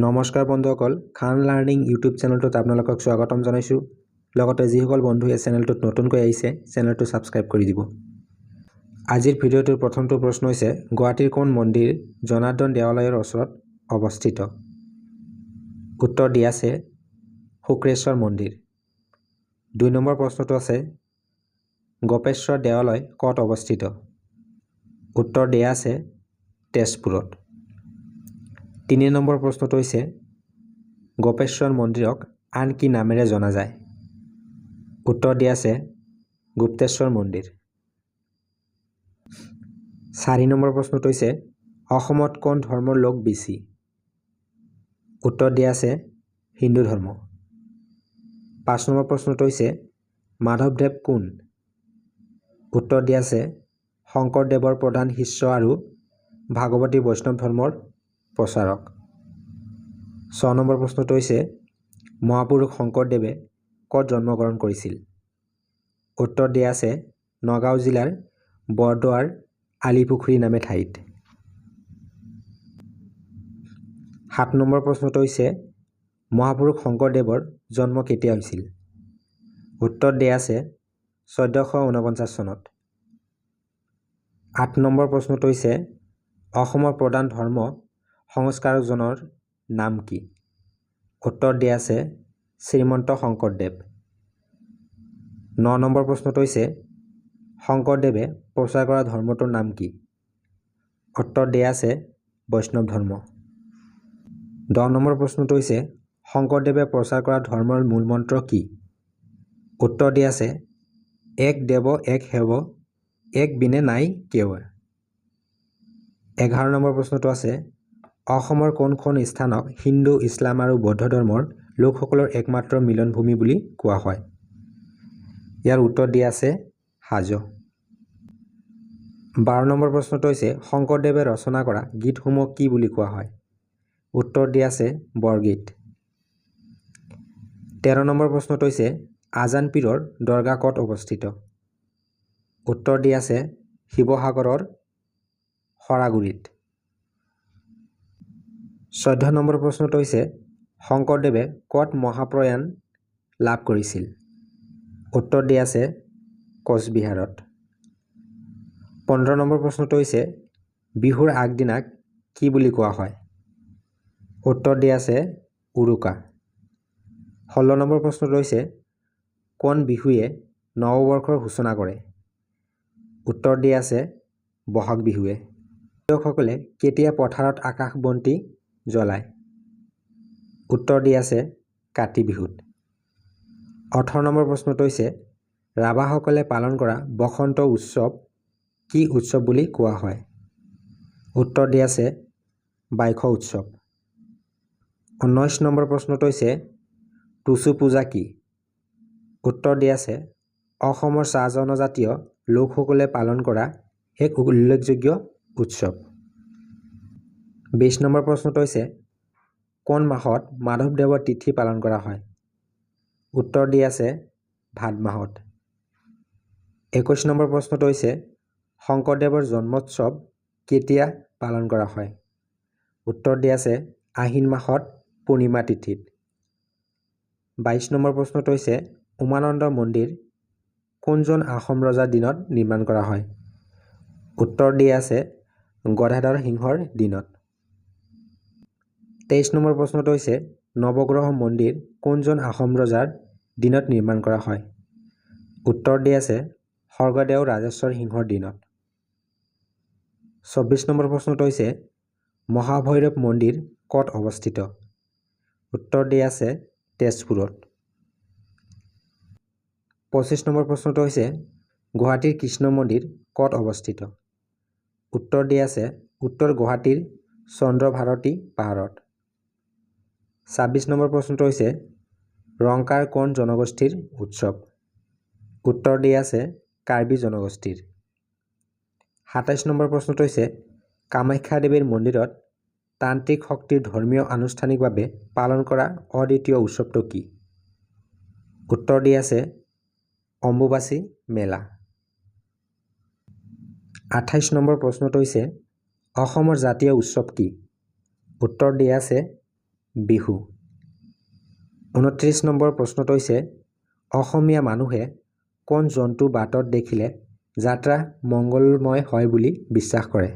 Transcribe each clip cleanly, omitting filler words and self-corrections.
নমস্কাৰ বন্ধুসকল, খান learning YouTube চেনেলটোত আপোনালোকক স্বাগতম জনাইছোঁ। লগতে যিসকল বন্ধু এই চেনেলটোত নতুনকৈ আহিছে, চেনেলটো ছাবস্ক্ৰাইব কৰি দিব। আজিৰ ভিডিঅ'টোৰ প্ৰথমটো প্ৰশ্ন হৈছে, গুৱাহাটীৰ কোন মন্দিৰ জনাৰ্দন দেৱালয়ৰ ওচৰত অৱস্থিত? উত্তৰ দিয়া আছে শুক্ৰেশ্বৰ মন্দিৰ। 2 নম্বৰ প্ৰশ্নটো আছে, গোপেশ্বৰ দেৱালয় ক'ত অৱস্থিত? উত্তৰ দিয়া আছে তেজপুৰত। 3 নম্বৰ প্ৰশ্নটো হৈছে, গোপেশ্বৰ মন্দিৰক আন কি নামেৰে জনা যায়? উত্তৰ দিয়া আছে গুপ্তেশ্বৰ মন্দিৰ। 4 নম্বৰ প্ৰশ্নটো হৈছে, অসমত কোন ধৰ্মৰ লোক বেছি? উত্তৰ দিয়া আছে হিন্দু ধৰ্ম। 5 নম্বৰ প্ৰশ্নটো হৈছে, মাধৱদেৱ কোন? উত্তৰ দিয়া আছে শংকৰদেৱৰ প্ৰধান শিষ্য আৰু ভাগৱতী বৈষ্ণৱ ধৰ্মৰ প্ৰচাৰক। 6 নম্বৰ প্ৰশ্নটো হৈছে, মহাপুৰুষ শংকৰদেৱে ক'ত জন্মগ্ৰহণ কৰিছিল? উত্তৰ দিয়া আছে নগাঁও জিলাৰ বৰদোৱাৰ আলিপুখুৰী নামে ঠাইত। 7 নম্বৰ প্ৰশ্নটো হৈছে, মহাপুৰুষ শংকৰদেৱৰ জন্ম কেতিয়া হৈছিল? উত্তৰ দিয়া আছে 1449 চনত। 8 নম্বৰ প্ৰশ্নটো হৈছে, অসমৰ প্ৰধান ধৰ্ম সংস্কাৰকজনৰ নাম কি? উত্তৰ দিয়া আছে শ্ৰীমন্ত শংকৰদেৱ। 9 নম্বৰ প্ৰশ্নটো হৈছে, শংকৰদেৱে প্ৰচাৰ কৰা ধৰ্মটোৰ নাম কি? উত্তৰ দিয়া আছে বৈষ্ণৱ ধৰ্ম। 10 নম্বৰ প্ৰশ্নটো হৈছে, শংকৰদেৱে প্ৰচাৰ কৰা ধৰ্মৰ মূল মন্ত্ৰ কি? উত্তৰ দিয়া আছে এক দেৱ এক সেৱ এক বিনে নাই কেও। 11 নম্বৰ প্ৰশ্নটো আছে, অসমৰ কোনখন স্থানক হিন্দু, ইছলাম আৰু বৌদ্ধ ধৰ্মৰ লোকসকলৰ একমাত্ৰ মিলনভূমি বুলি কোৱা হয়? ইয়াৰ উত্তৰ দিয়া আছে হাজো। 12 নম্বৰ প্ৰশ্নটো হৈছে, শংকৰদেৱে ৰচনা কৰা গীতসমূহক কি বুলি কোৱা হয়? উত্তৰ দিয়া আছে বৰগীত। 13 নম্বৰ প্ৰশ্নটো হৈছে, আজান পীৰৰ দৰগাহ ক'ত অৱস্থিত? উত্তৰ দিয়া আছে শিৱসাগৰৰ সৰাগুৰিত। 14 নম্বৰ প্ৰশ্নটো হৈছে, শংকৰদেৱে ক'ত মহাপ্ৰয়াণ লাভ কৰিছিল? উত্তৰ দিয়া আছে কোচবিহাৰত। 15 নম্বৰ প্ৰশ্নটো হৈছে, বিহুৰ আগদিনাক কি বুলি কোৱা হয়? উত্তৰ দিয়া আছে উৰুকা। 16 নম্বৰ প্ৰশ্নটো হৈছে, কোন বিহুৱে নৱবৰ্ষৰ সূচনা কৰে? উত্তৰ দিয়া আছে বহাগ বিহুৱে। কৃষকসকলে কেতিয়া পথাৰত আকাশ বন্তি জ্বলায়? উত্তৰ দিয়া আছে কাতি বিহুত। 18 নম্বৰ প্ৰশ্নটো হৈছে, ৰাভাসকলে পালন কৰা বসন্ত উৎসৱ কি উৎসৱ বুলি কোৱা হয়? উত্তৰ দিয়া আছে বাইখ উৎসৱ। 19 নম্বৰ প্ৰশ্নটো হৈছে, টুচু পূজা কি? উত্তৰ দিয়া আছে অসমৰ চাহ জনজাতীয় লোকসকলে পালন কৰা এক উল্লেখযোগ্য উৎসৱ। 20 নম্বৰ প্ৰশ্নটো হৈছে, কোন মাহত মাধৱদেৱৰ তিথি পালন কৰা হয়? উত্তৰ দিয়া আছে ভাদ মাহত। 21 নম্বৰ প্ৰশ্নটো হৈছে, শংকৰদেৱৰ জন্মোৎসৱ কেতিয়া পালন কৰা হয়? উত্তৰ দিয়া আছে আহিন মাহত পূৰ্ণিমা তিথিত। 22 নম্বৰ প্ৰশ্নটো হৈছে, উমানন্দ মন্দিৰ কোনজন আহোম ৰজাৰ দিনত নিৰ্মাণ কৰা হয়? উত্তৰ দিয়া আছে গদাধৰ সিংহৰ দিনত। 23 নম্বৰ প্ৰশ্নটো হৈছে, নৱগ্ৰহ মন্দিৰ কোনজন আহোম ৰজাৰ দিনত নিৰ্মাণ কৰা হয়? উত্তৰ দিয়া আছে স্বৰ্গদেউ ৰাজেশ্বৰ সিংহৰ দিনত। 24 নম্বৰ প্ৰশ্নটো হৈছে, মহাভৈৰৱ মন্দিৰ ক'ত অৱস্থিত? উত্তৰ দিয়া আছে তেজপুৰত। 25 নম্বৰ প্ৰশ্নটো হৈছে, গুৱাহাটীৰ কৃষ্ণ মন্দিৰ ক'ত অৱস্থিত? উত্তৰ দিয়া আছে উত্তৰ গুৱাহাটীৰ চন্দ্ৰভাৰতী পাহাৰত। 26 নম্বৰ প্ৰশ্নটো হৈছে, ৰংকাৰ কোন জনগোষ্ঠীৰ উৎসৱ? উত্তৰ দিয়া আছে কাৰ্বি জনগোষ্ঠীৰ। 27 নম্বৰ প্ৰশ্নটো হৈছে, কামাখ্যা দেৱীৰ মন্দিৰত তান্ত্ৰিক শক্তিৰ ধৰ্মীয় আনুষ্ঠানিকভাৱে পালন কৰা অদ্বিতীয় উৎসৱটো কি? উত্তৰ দিয়া আছে অম্বুবাচী মেলা। 28 নম্বৰ প্ৰশ্নটো হৈছে, অসমৰ জাতীয় উৎসৱ কি? উত্তৰ দিয়া আছে বিহু। 29 নম্বৰ প্ৰশ্নটো হৈছে অসমীয়া মানুহে কোন জন্তু বাটত দেখিলে যাত্ৰা মংগলময় হয় বুলি বিশ্বাস কৰে?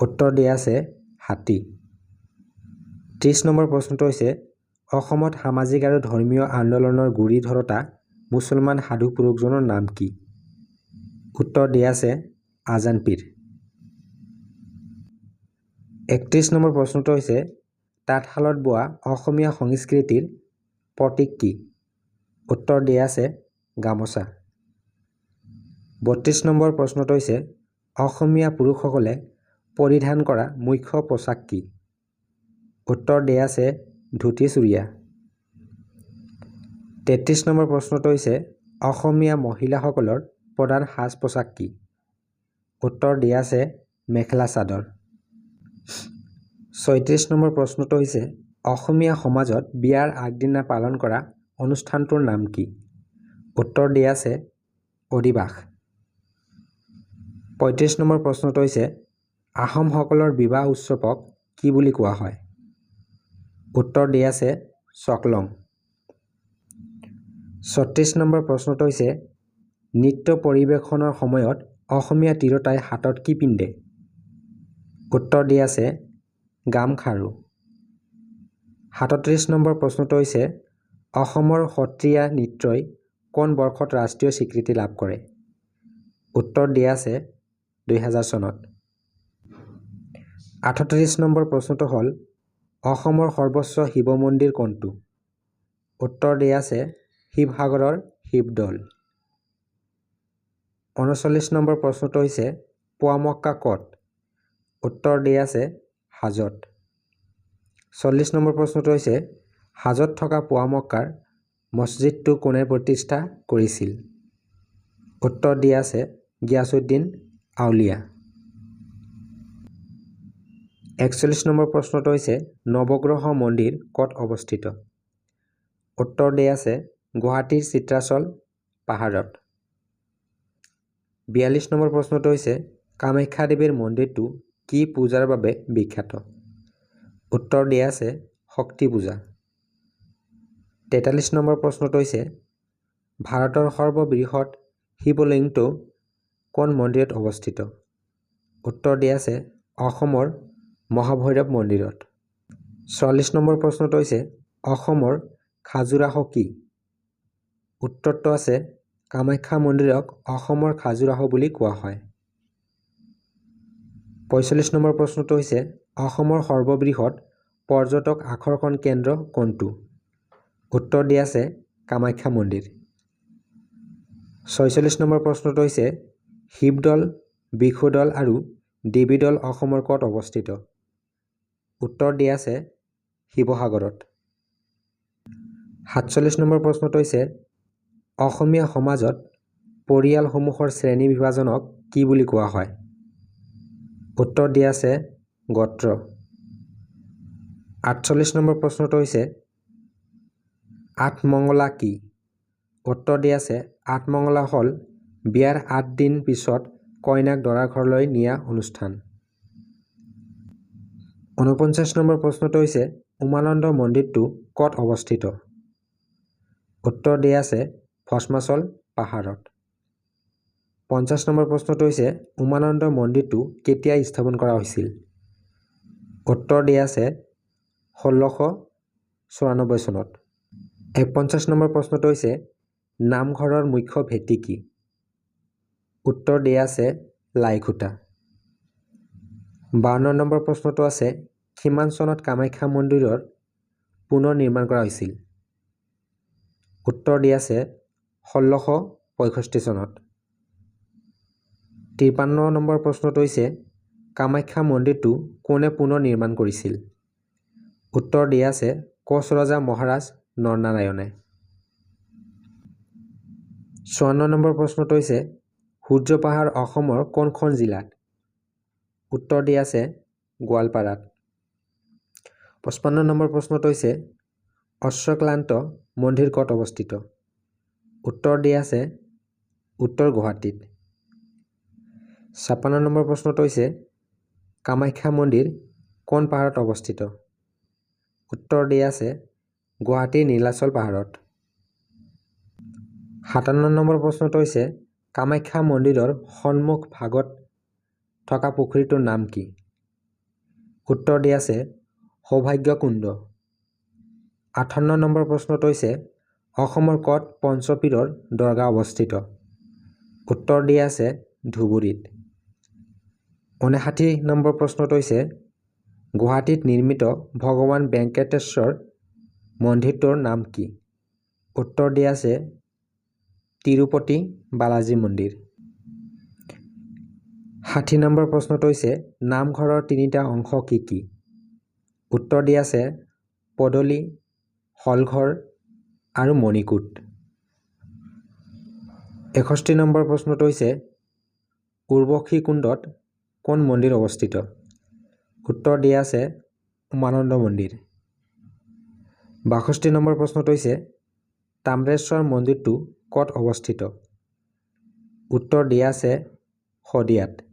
উত্তৰ দিয়া আছে হাতী। 30 নম্বৰ প্ৰশ্নটো হৈছে অসমত সামাজিক আৰু ধৰ্মীয় আন্দোলনৰ গুৰি ধৰোঁতা মুছলমান সাধু পুৰুষজনৰ নাম কি? উত্তৰ দিয়া আছে আজান পীৰ। 31 নম্বৰ প্ৰশ্নটো হৈছে তাঁতশালত বোৱা অসমীয়া সংস্কৃতিৰ প্ৰতীক কি? উত্তৰ দিয়া আছে গামোচা। 32 নম্বৰ প্ৰশ্নটো হৈছে অসমীয়া পুৰুষসকলে পৰিধান কৰা মুখ্য পোচাক কি? উত্তৰ দিয়া আছে ধুতি চুৰিয়া। 33 নম্বৰ প্ৰশ্নটো হৈছে অসমীয়া মহিলাসকলৰ প্ৰধান সাজ পোছাক কি? উত্তৰ দিয়া আছে মেখেলা চাদৰ। 34 নম্বৰ প্ৰশ্নটো হৈছে অসমীয়া সমাজত বিয়াৰ আগদিনা পালন কৰা অনুষ্ঠানটোৰ নাম কি? উত্তৰ দিয়া আছে অধিবাস। 35 নম্বৰ প্ৰশ্নটো হৈছে আহোমসকলৰ বিবাহ উৎসৱক কি বুলি কোৱা হয়? উত্তৰ দিয়া আছে চকলং। 36 নম্বৰ প্ৰশ্নটো হৈছে নৃত্য পৰিৱেশনৰ সময়ত অসমীয়া তিৰোতাই হাতত কি পিন্ধে? উত্তৰ দিয়া আছে গামখাৰু। 37 নম্বৰ প্ৰশ্নটো হৈছে অসমৰ সত্ৰীয়া নৃত্যই কোন বৰ্ষত ৰাষ্ট্ৰীয় স্বীকৃতি লাভ কৰে? উত্তৰ দিয়া আছে 2000 চনত। 38 নম্বৰ প্ৰশ্নটো হ'ল অসমৰ সৰ্বোচ্চ শিৱ মন্দিৰ কোনটো? উত্তৰ দিয়া আছে শিৱসাগৰৰ শিৱদৌল। 39 নম্বৰ প্ৰশ্নটো হৈছে পোৱামক্কা ক'ত? উত্তৰ দিয়া আছে হাজোত। 40 নম্বৰ প্ৰশ্নটো হৈছে হাজোত থকা পোৱামক্কাৰ মছজিদটো কোনে প্ৰতিষ্ঠা কৰিছিল? উত্তৰ দিয়া আছে গিয়াছুদ্দিন আউলিয়া। 41 নম্বৰ প্ৰশ্নটো হৈছে নৱগ্ৰহ মন্দিৰ ক'ত অৱস্থিত? উত্তৰ দিয়া আছে গুৱাহাটীৰ চিত্ৰাচল পাহাৰত। 42 নম্বৰ প্ৰশ্নটো হৈছে কামাখ্যা দেৱীৰ মন্দিৰটো কি পূজাৰ বাবে বিখ্যাত? উত্তৰ দিয়া আছে শক্তি পূজা। 43 নম্বৰ প্ৰশ্নটো হৈছে ভাৰতৰ সৰ্ববৃহৎ শিৱলিংগটো কোন মন্দিৰত অৱস্থিত? উত্তৰ দিয়া আছে অসমৰ মহাভৈৰৱ মন্দিৰত। 44 নম্বৰ প্ৰশ্নটো হৈছে অসমৰ খাজুৰাহ কি? উত্তৰটো আছে কামাখ্যা মন্দিৰক অসমৰ খাজুৰাহ বুলি কোৱা হয়। 45 নম্বৰ প্ৰশ্নটো হৈছে অসমৰ সৰ্ববৃহৎ পৰ্যটক আকৰ্ষণ কেন্দ্ৰ কোনটো? উত্তৰ দিয়া আছে কামাখ্যা মন্দিৰ। 46 নম্বৰ প্ৰশ্নটো হৈছে শিৱদৌল, বিষ্ণুদৌল আৰু দেৱীদৌল অসমৰ ক'ত অৱস্থিত? উত্তৰ দিয়া আছে শিৱসাগৰত। 47 নম্বৰ প্ৰশ্নটো হৈছে অসমীয়া সমাজত পৰিয়ালসমূহৰ শ্ৰেণী বিভাজনক কি বুলি কোৱা হয়? উত্তৰ দিয়া আছে গোত্ৰ। 48 নম্বৰ প্ৰশ্নটো হৈছে আঠমঙলা কি? উত্তৰ দিয়া আছে আঠমঙলা হ'ল বিয়াৰ 8 দিন পিছত কইনাক দৰা ঘৰলৈ নিয়া অনুষ্ঠান। 49 নম্বৰ প্ৰশ্নটো হৈছে উমানন্দ মন্দিৰটো ক'ত অৱস্থিত? উত্তৰ দিয়া আছে ভস্মাচল পাহাৰত। 50 নম্বৰ প্ৰশ্নটো হৈছে উমানন্দ মন্দিৰটো কেতিয়া স্থাপন কৰা হৈছিল? উত্তৰ দিয়া আছে 1694 চনত। 51 নম্বৰ প্ৰশ্নটো হৈছে নামঘৰৰ মুখ্য ভেটি কি? উত্তৰ দিয়া আছে লাইখুটা। 52 নম্বৰ প্ৰশ্নটো আছে কিমান চনত কামাখ্যা মন্দিৰৰ পুনৰ নিৰ্মাণ কৰা হৈছিল? উত্তৰ দিয়া আছে 1665 চনত। 53 নম্বৰ প্ৰশ্নটো হৈছে কামাখ্যা মন্দিৰটো কোনে পুনৰ নিৰ্মাণ কৰিছিল? উত্তৰ দিয়া আছে কোচ ৰজা মহাৰাজ নৰনাৰায়ণে। 54 নম্বৰ প্ৰশ্নটো হৈছে সূৰ্য পাহাৰ অসমৰ কোনখন জিলাত? উত্তৰ দিয়া আছে গোৱালপাৰাত। 55 নম্বৰ প্ৰশ্নটো হৈছে অশ্বক্লান্ত মন্দিৰ ক'ত অৱস্থিত? উত্তৰ দিয়া আছে উত্তৰ গুৱাহাটীত। 56 নম্বৰ প্ৰশ্নটো হৈছে কামাখ্যা মন্দিৰ কোন পাহাৰত অৱস্থিত? উত্তৰ দিয়া আছে গুৱাহাটীৰ নীলাচল পাহাৰত। 57 নম্বৰ প্ৰশ্নটো হৈছে কামাখ্যা মন্দিৰৰ সন্মুখ ভাগত থকা পুখুৰীটোৰ নাম কি? উত্তৰ দিয়া আছে সৌভাগ্য কুণ্ড। 58 নম্বৰ প্ৰশ্নটো হৈছে অসমৰ ক'ত পঞ্চপীৰৰ দৰগাহ অৱস্থিত? উত্তৰ দিয়া আছে ধুবুৰীত। 59 নম্বৰ প্ৰশ্নটো হৈছে গুৱাহাটীত নিৰ্মিত ভগৱান বেংকটেশ্বৰ মন্দিৰটোৰ নাম কি? উত্তৰ দিয়া আছে তিৰুপতি বালাজী মন্দিৰ। 60 নম্বৰ প্ৰশ্নটো হৈছে নামঘৰৰ তিনিটা অংশ কি কি? উত্তৰ দিয়া আছে পদূলি, হলঘৰ আৰু মণিকূট। 61 নম্বৰ প্ৰশ্নটো হৈছে উৰ্বশী কুণ্ডত কোন মন্দিৰ অৱস্থিত? উত্তৰ দিয়া আছে উমানন্দ মন্দিৰ। 62 নম্বৰ প্ৰশ্নটো হৈছে তাম্ৰেশ্বৰ মন্দিৰটো ক'ত অৱস্থিত? উত্তৰ দিয়া আছে শদিয়াত।